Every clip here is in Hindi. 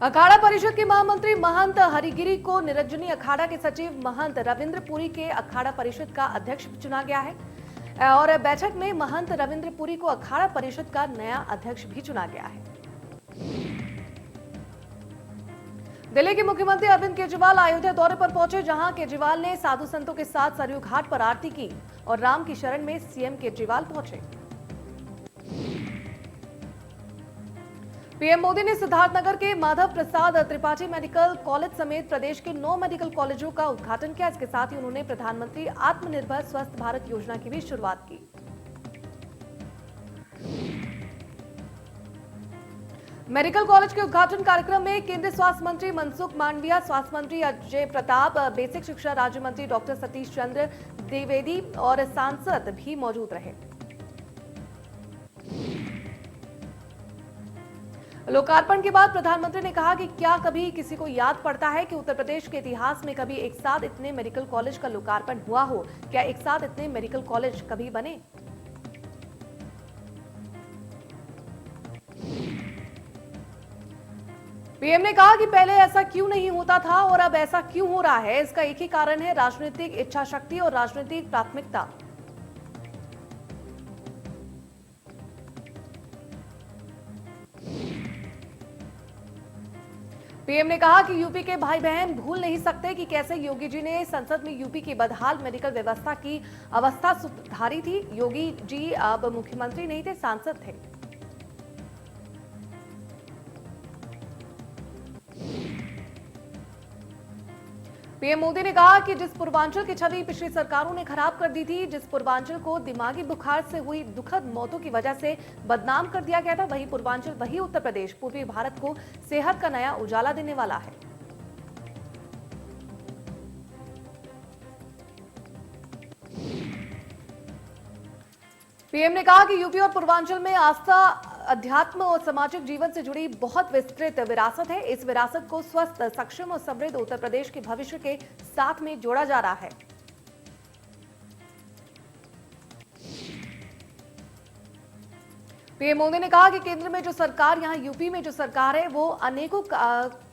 अखाड़ा परिषद के महामंत्री महंत हरिगिरी को निरंजनी अखाड़ा के सचिव महंत रविंद्र पुरी के अखाड़ा परिषद का अध्यक्ष चुना गया है और बैठक में महंत रविंद्र पुरी को अखाड़ा परिषद का नया अध्यक्ष भी चुना गया है। दिल्ली के मुख्यमंत्री अरविंद केजरीवाल अयोध्या दौरे पर पहुंचे, जहां केजरीवाल ने साधु संतों के साथ सरयू घाट पर आरती की और राम की शरण में सीएम केजरीवाल पहुंचे। पीएम मोदी ने सिद्धार्थनगर के माधव प्रसाद त्रिपाठी मेडिकल कॉलेज समेत प्रदेश के 9 मेडिकल कॉलेजों का उद्घाटन किया। इसके साथ ही उन्होंने प्रधानमंत्री आत्मनिर्भर स्वस्थ भारत योजना की भी शुरुआत की। मेडिकल कॉलेज के उद्घाटन कार्यक्रम में केंद्रीय स्वास्थ्य मंत्री मनसुख मांडविया, स्वास्थ्य मंत्री अजय प्रताप, बेसिक शिक्षा राज्य मंत्री डॉक्टर सतीश चंद्र द्विवेदी और सांसद भी मौजूद रहे। लोकार्पण के बाद प्रधानमंत्री ने कहा कि क्या कभी किसी को याद पड़ता है कि उत्तर प्रदेश के इतिहास में कभी एक साथ इतने मेडिकल कॉलेज का लोकार्पण हुआ हो? क्या एक साथ इतने मेडिकल कॉलेज कभी बने? पीएम ने कहा कि पहले ऐसा क्यों नहीं होता था और अब ऐसा क्यों हो रहा है? इसका एक ही कारण है, राजनीतिक इच्छा शक्ति और राजनीतिक प्राथमिकता। पीएम ने कहा कि यूपी के भाई बहन भूल नहीं सकते कि कैसे योगी जी ने संसद में यूपी की बदहाल मेडिकल व्यवस्था की अवस्था सुधारी थी। योगी जी अब मुख्यमंत्री नहीं थे, सांसद थे। पीएम मोदी ने कहा कि जिस पूर्वांचल की छवि पिछली सरकारों ने खराब कर दी थी, जिस पूर्वांचल को दिमागी बुखार से हुई दुखद मौतों की वजह से बदनाम कर दिया गया था, वही पूर्वांचल, वही उत्तर प्रदेश पूर्वी भारत को सेहत का नया उजाला देने वाला है। पीएम ने कहा कि यूपी और पूर्वांचल में आस्था, अध्यात्म और सामाजिक जीवन से जुड़ी बहुत विस्तृत विरासत है। इस विरासत को स्वस्थ, सक्षम और समृद्ध उत्तर प्रदेश के भविष्य के साथ में जोड़ा जा रहा है। पीएम मोदी ने कहा कि केंद्र में जो सरकार, यहां यूपी में जो सरकार है, वो अनेकों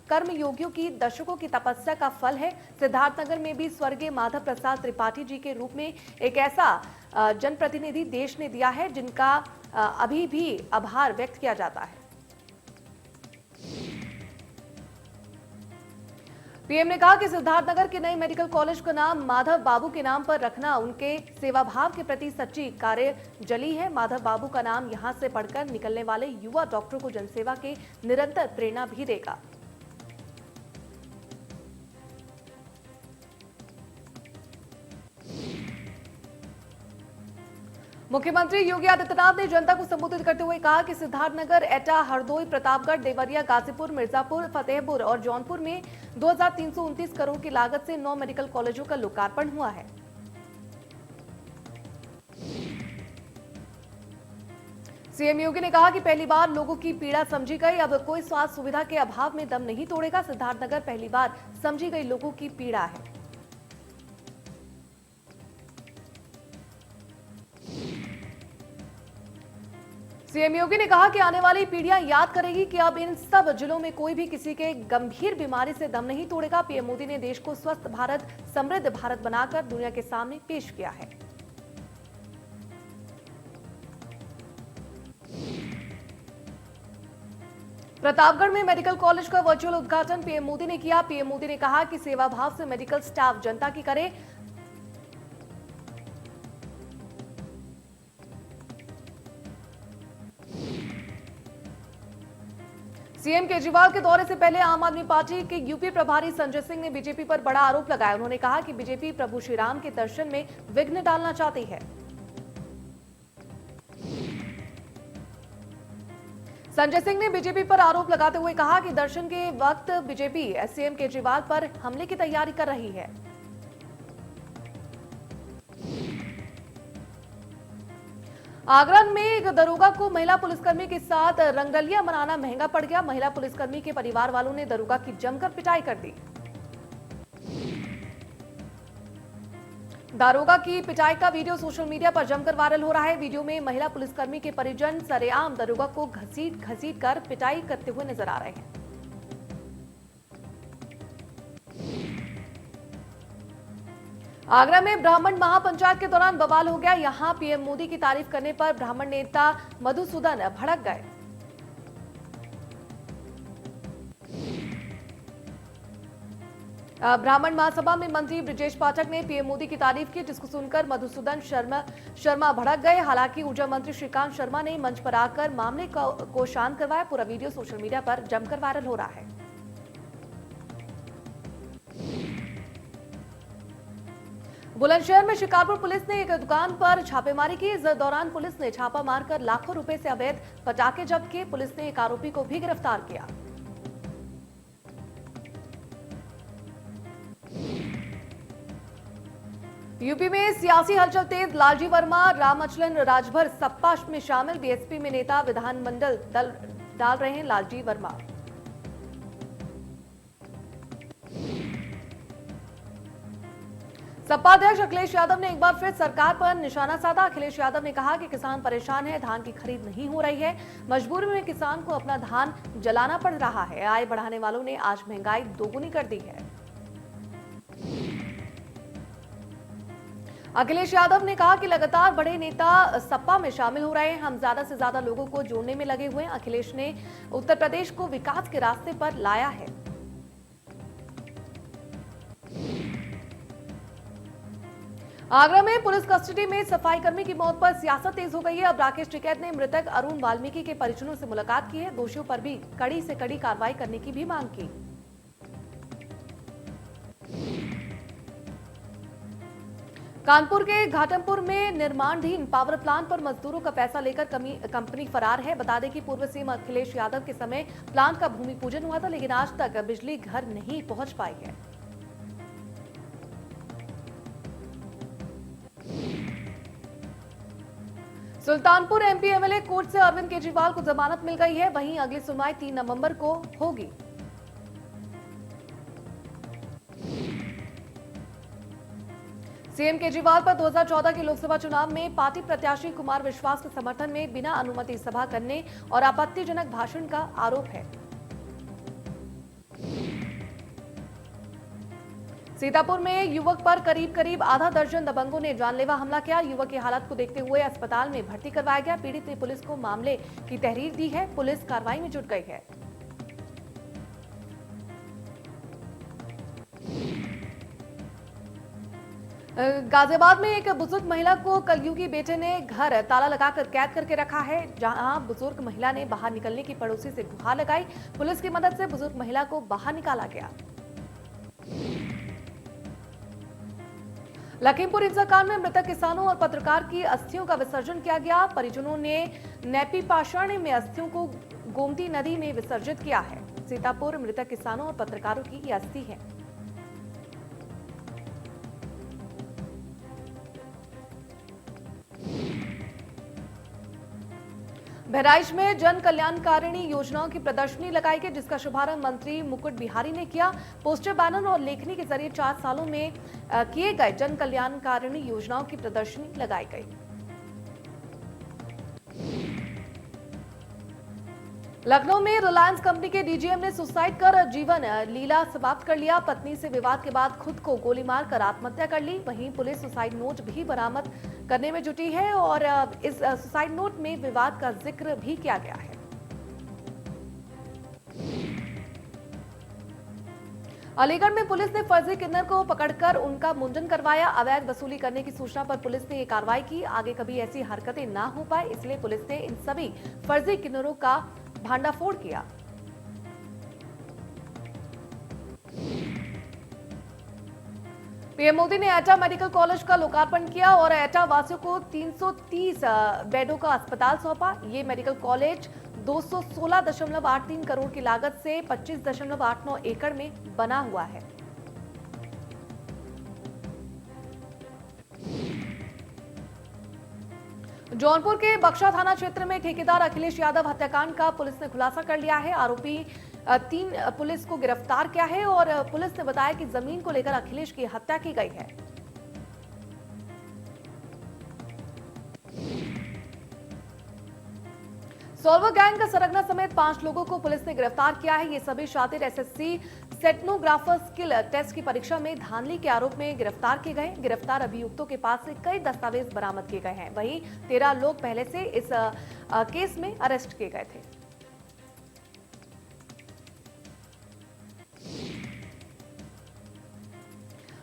कर्मयोगियों की दशकों की तपस्या का फल है। सिद्धार्थनगर में भी स्वर्गीय माधव प्रसाद त्रिपाठी जी के रूप में एक ऐसा जनप्रतिनिधि देश ने दिया है जिनका अभी भी आभार व्यक्त किया जाता है। पीएम ने कहा कि सिद्धार्थनगर के नए मेडिकल कॉलेज का नाम माधव बाबू के नाम पर रखना उनके सेवाभाव के प्रति सच्ची कार्यजली है। माधव बाबू का नाम यहां से पढ़कर निकलने वाले युवा डॉक्टरों को जनसेवा के निरंतर प्रेरणा भी देगा। मुख्यमंत्री योगी आदित्यनाथ ने जनता को संबोधित करते हुए कहा कि सिद्धार्थनगर, एटा, हरदोई, प्रतापगढ़, देवरिया, गाजीपुर, मिर्जापुर, फतेहपुर और जौनपुर में 2329 करोड़ की लागत से 9 मेडिकल कॉलेजों का लोकार्पण हुआ है। सीएम योगी ने कहा कि पहली बार लोगों की पीड़ा समझी गई, अब कोई स्वास्थ्य सुविधा के अभाव में दम नहीं तोड़ेगा। सिद्धार्थनगर पहली बार समझी गई लोगों की पीड़ा है। सीएम योगी ने कहा कि आने वाली पीढ़ियां याद करेगी कि अब इन सब जिलों में कोई भी किसी के गंभीर बीमारी से दम नहीं तोड़ेगा। पीएम मोदी ने देश को स्वस्थ भारत, समृद्ध भारत बनाकर दुनिया के सामने पेश किया है। प्रतापगढ़ में मेडिकल कॉलेज का वर्चुअल उद्घाटन पीएम मोदी ने किया। पीएम मोदी ने कहा कि सेवा भाव से मेडिकल स्टाफ जनता की करे। सीएम केजरीवाल के दौरे से पहले आम आदमी पार्टी के यूपी प्रभारी संजय सिंह ने बीजेपी पर बड़ा आरोप लगाया। उन्होंने कहा कि बीजेपी प्रभु श्री राम के दर्शन में विघ्न डालना चाहती है। संजय सिंह ने बीजेपी पर आरोप लगाते हुए कहा कि दर्शन के वक्त बीजेपी सीएम केजरीवाल पर हमले की तैयारी कर रही है। आगरा में एक दरोगा को महिला पुलिसकर्मी के साथ रंगलिया मनाना महंगा पड़ गया। महिला पुलिसकर्मी के परिवार वालों ने दरोगा की जमकर पिटाई कर दी। दारोगा की पिटाई का वीडियो सोशल मीडिया पर जमकर वायरल हो रहा है। वीडियो में महिला पुलिसकर्मी के परिजन सरेआम दारोगा को घसीट कर पिटाई करते हुए नजर आ रहे हैं। आगरा में ब्राह्मण महापंचायत के दौरान बवाल हो गया। यहां पीएम मोदी की तारीफ करने पर ब्राह्मण नेता मधुसूदन भड़क गए। ब्राह्मण महासभा में मंत्री ब्रिजेश पाठक ने पीएम मोदी की तारीफ की, जिसको सुनकर मधुसूदन शर्मा भड़क गए। हालांकि ऊर्जा मंत्री श्रीकांत शर्मा ने मंच पर आकर मामले को शांत करवाया। पूरा वीडियो सोशल मीडिया पर जमकर वायरल हो रहा है। बुलंदशहर में शिकारपुर पुलिस ने एक दुकान पर छापेमारी की। इस दौरान पुलिस ने छापा मारकर लाखों रुपए से अवैध पटाखे जब्त किए। पुलिस ने एक आरोपी को भी गिरफ्तार किया। यूपी में सियासी हलचल तेज। लालजी वर्मा, रामअचलन राजभर सपा में शामिल। बीएसपी में नेता विधानमंडल दल डाल रहे हैं लालजी वर्मा। सपा अध्यक्ष अखिलेश यादव ने एक बार फिर सरकार पर निशाना साधा। अखिलेश यादव ने कहा कि किसान परेशान है, धान की खरीद नहीं हो रही है, मजबूरी में किसान को अपना धान जलाना पड़ रहा है। आय बढ़ाने वालों ने आज महंगाई दोगुनी कर दी है। अखिलेश यादव ने कहा कि लगातार बड़े नेता सपा में शामिल हो रहे हैं, हम ज्यादा से ज्यादा लोगों को जोड़ने में लगे हुए हैं। अखिलेश ने उत्तर प्रदेश को विकास के रास्ते पर लाया है। आगरा में पुलिस कस्टडी में सफाई कर्मी की मौत पर सियासत तेज हो गई है। अब राकेश टिकैत ने मृतक अरुण वाल्मीकि के परिजनों से मुलाकात की है। दोषियों पर भी कड़ी से कड़ी कार्रवाई करने की भी मांग की। कानपुर के घाटमपुर में निर्माणाधीन पावर प्लांट पर मजदूरों का पैसा लेकर कंपनी फरार है। बता दें कि पूर्व सीएम अखिलेश यादव के समय प्लांट का भूमि पूजन हुआ था, लेकिन आज तक बिजली घर नहीं पहुंच पाई है। सुल्तानपुर एमपी एमएलए कोर्ट से अरविंद केजरीवाल को जमानत मिल गई है। वहीं अगली सुनवाई 3 नवंबर को होगी। सीएम केजरीवाल पर 2014 के लोकसभा चुनाव में पार्टी प्रत्याशी कुमार विश्वास के समर्थन में बिना अनुमति सभा करने और आपत्तिजनक भाषण का आरोप है। सीतापुर में युवक पर करीब आधा दर्जन दबंगों ने जानलेवा हमला किया। युवक की हालत को देखते हुए अस्पताल में भर्ती करवाया गया। पीड़ित ने पुलिस को मामले की तहरीर दी है। पुलिस कार्रवाई में जुट गई है। गाजियाबाद में एक बुजुर्ग महिला को कलयुगी बेटे ने घर ताला लगाकर कैद करके रखा है। जहां बुजुर्ग महिला ने बाहर निकलने की पड़ोसी से गुहार लगाई। पुलिस की मदद से बुजुर्ग महिला को बाहर निकाला गया। लखीमपुर हिंसाकांड में मृतक किसानों और पत्रकार की अस्थियों का विसर्जन किया गया। परिजनों ने नेपी पाषाण में अस्थियों को गोमती नदी में विसर्जित किया है। सीतापुर मृतक किसानों और पत्रकारों की ये अस्थि है। बहराइच में जन कल्याणकारिणी योजनाओं की प्रदर्शनी लगाई गई, जिसका शुभारंभ मंत्री मुकुट बिहारी ने किया। पोस्टर, बैनर और लेखनी के जरिए 4 सालों में किए गए जन कल्याणकारिणी योजनाओं की प्रदर्शनी लगाई गई। लखनऊ में रिलायंस कंपनी के डीजीएम ने सुसाइड कर जीवन लीला समाप्त कर लिया। पत्नी से विवाद के बाद खुद को गोली मारकर आत्महत्या कर ली। वहीं पुलिस सुसाइड नोट भी बरामद करने में जुटी है और इस सुसाइड नोट में विवाद का जिक्र भी किया गया है। अलीगढ़ में पुलिस ने फर्जी किन्नर को पकड़कर उनका मुंडन करवाया। अवैध वसूली करने की सूचना पर पुलिस ने ये कार्रवाई की। आगे कभी ऐसी हरकतें ना हो पाए, इसलिए पुलिस ने इन सभी फर्जी किन्नरों का भांडाफोड़ किया। पीएम मोदी ने एटा मेडिकल कॉलेज का लोकार्पण किया और एटा वासियों को 330 बेडों का अस्पताल सौंपा। ये मेडिकल कॉलेज 216.83 करोड़ की लागत से 25.89 एकड़ में बना हुआ है। जौनपुर के बक्सा थाना क्षेत्र में ठेकेदार अखिलेश यादव हत्याकांड का पुलिस ने खुलासा कर लिया है। आरोपी 3 पुलिस को गिरफ्तार किया है और पुलिस ने बताया कि जमीन को लेकर अखिलेश की हत्या की गई है। सॉल्वर गैंग का सरगना समेत 5 लोगों को पुलिस ने गिरफ्तार किया है। ये सभी शातिर एसएससी सेटनोग्राफर स्किल टेस्ट की परीक्षा में धांधली के आरोप में गिरफ्तार किए गए। गिरफ्तार अभियुक्तों के पास से कई दस्तावेज बरामद किए गए हैं। वहीं 13 लोग पहले से इस केस में अरेस्ट किए गए थे।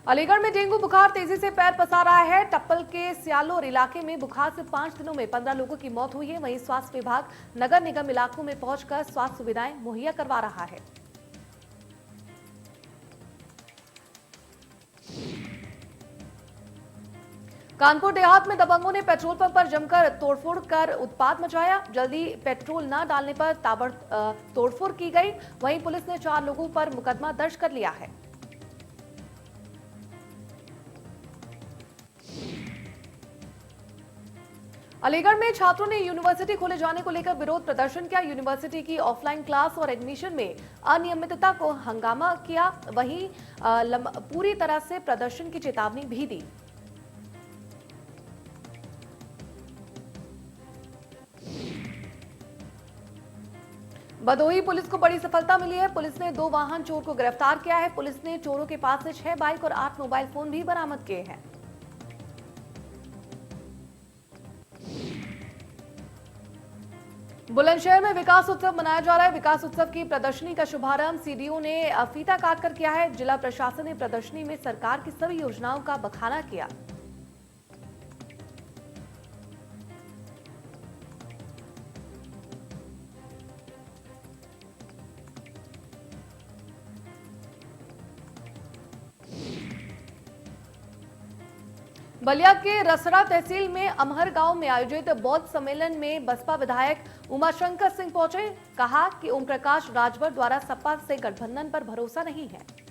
अलीगढ़ में डेंगू बुखार तेजी से पैर पसार रहा है। टप्पल के सियालोर इलाके में बुखार से 5 दिनों में 15 लोगों की मौत हुई है। वहीं स्वास्थ्य विभाग नगर निगम इलाकों में पहुंचकर स्वास्थ्य सुविधाएं मुहैया करवा रहा है। कानपुर देहात में दबंगों ने पेट्रोल पंप पर जमकर तोड़फोड़ कर उत्पात मचाया। जल्दी पेट्रोल न डालने पर तोड़फोड़ की गई। वहीं पुलिस ने 4 लोगों पर मुकदमा दर्ज कर लिया है। अलीगढ़ में छात्रों ने यूनिवर्सिटी खोले जाने को लेकर विरोध प्रदर्शन किया। यूनिवर्सिटी की ऑफलाइन क्लास और एडमिशन में अनियमितता को हंगामा किया। वहीं पूरी तरह से प्रदर्शन की चेतावनी भी दी। भदोही पुलिस को बड़ी सफलता मिली है। पुलिस ने 2 वाहन चोर को गिरफ्तार किया है। पुलिस ने चोरों के पास से 6 बाइक और 8 मोबाइल फोन भी बरामद किए हैं। बुलंदशहर में विकास उत्सव मनाया जा रहा है। विकास उत्सव की प्रदर्शनी का शुभारंभ सीडीओ ने फीता काटकर किया है। जिला प्रशासन ने प्रदर्शनी में सरकार की सभी योजनाओं का बखाना किया। बलिया के रसड़ा तहसील में अमहर गांव में आयोजित बौद्ध सम्मेलन में बसपा विधायक उमाशंकर सिंह पहुंचे। कहा कि ओम प्रकाश राजभर द्वारा सपा से गठबंधन पर भरोसा नहीं है।